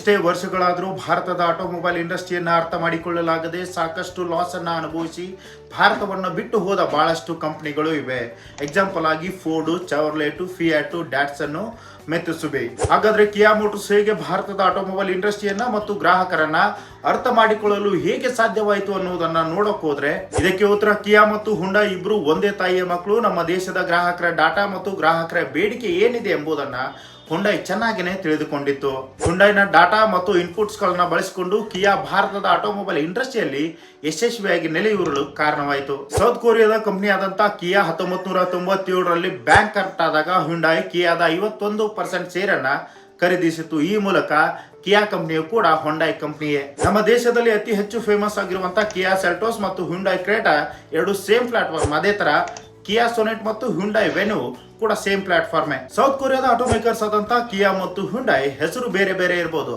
ಎಷ್ಟೇ ವರ್ಷಗಳಾದರೂ ಭಾರತದ ಆಟೋಮೊಬೈಲ್ ಇಂಡಸ್ಟ್ರಿಯನ್ನು ಅರ್ಥ ಮಾಡಿಕೊಳ್ಳಲಾಗದೆ ಸಾಕಷ್ಟು ಲಾಸ್ ಅನ್ನು ಅನುಭವಿಸಿ ಭಾರತವನ್ನು ಬಿಟ್ಟು ಹೋದ ಬಹಳಷ್ಟು ಕಂಪನಿಗಳು ಇವೆ. ಎಕ್ಸಾಂಪಲ್ ಆಗಿ ಫೋರ್ಡು, ಚವರ್ಲೇಟು, ಫಿಯಾಟು, ಡ್ಯಾಟ್ಸನ್ನು, ಮೆತ್ಸುಬಿಶಿ. ಹಾಗಾದ್ರೆ ಕಿಯಾ ಮೋಟರ್ಸ್ ಹೇಗೆ ಭಾರತದ ಆಟೋಮೊಬೈಲ್ ಇಂಡಸ್ಟ್ರಿಯನ್ನ ಮತ್ತು ಗ್ರಾಹಕರನ್ನ ಅರ್ಥ ಮಾಡಿಕೊಳ್ಳಲು ಹೇಗೆ ಸಾಧ್ಯವಾಯಿತು ಅನ್ನೋದನ್ನ ನೋಡಕ್ ಹೋದ್ರೆ ಇದಕ್ಕೆ ಉತ್ತರ ಕಿಯಾ ಮತ್ತು ಹುಂಡೈ ಇಬ್ರು ಒಂದೇ ತಾಯಿಯ ಮಕ್ಕಳು. ನಮ್ಮ ದೇಶದ ಗ್ರಾಹಕರ ಡಾಟಾ ಮತ್ತು ಗ್ರಾಹಕರ ಬೇಡಿಕೆ ಏನಿದೆ ಎಂಬುದನ್ನ ಹುಂಡೈ ಚೆನ್ನಾಗಿನೇ ತಿಳಿದುಕೊಂಡಿತ್ತು. ಹುಂಡೈನ ಡಾಟಾ ಮತ್ತು ಇನ್ಪುಟ್ಸ್ ಗಳನ್ನ ಬಳಸಿಕೊಂಡು ಕಿಯಾ ಭಾರತದ ಆಟೋಮೊಬೈಲ್ ಇಂಡಸ್ಟ್ರಿಯಲ್ಲಿ ಯಶಸ್ವಿಯಾಗಿ ನೆಲೆಯೂರಲು ಕಾರಣವಾಯಿತು. ಸೌತ್ ಕೊರಿಯಾದ ಕಂಪನಿ ಆದಂತಹ ಕಿಯಾ 1997ರಲ್ಲಿ ಬ್ಯಾಂಕ್ ಕರೆಕ್ಟ್ ಆದಾಗ ಹುಂಡೈ ಕಿಯಾದ 51% ಶೇರನ್ನ ಖರೀದಿಸಿತು. ಈ ಮೂಲಕ ಕಿಯಾ ಕಂಪನಿಯು ಕೂಡ ಹುಂಡೈ ಕಂಪನಿಯೇ. ನಮ್ಮ ದೇಶದಲ್ಲಿ ಅತಿ ಹೆಚ್ಚು ಫೇಮಸ್ ಆಗಿರುವಂತಹ ಕಿಯಾ ಸೆಲ್ಟೋಸ್ ಮತ್ತು ಹುಂಡೈ ಕ್ರೇಟಾ ಎರಡು ಸೇಮ್ ಪ್ಲಾಟ್ಫಾರ್ಮ್. ಅದೇ ತರ ಕಿಯಾ ಸೊನೆಟ್ ಮತ್ತು ಹುಂಡೈ ವೆನ್ಯೂ ಕೂಡ ಸೇಮ್ ಪ್ಲಾಟ್ಫಾರ್ಮೇ. ಸೌತ್ ಕೊರಿಯಾದ ಆಟೋಮೇಕರ್ಸ್ ಆದಂತಹ ಕಿಯಾ ಮತ್ತು ಹುಂಡೈ ಹೆಸರು ಬೇರೆ ಬೇರೆ ಇರಬಹುದು.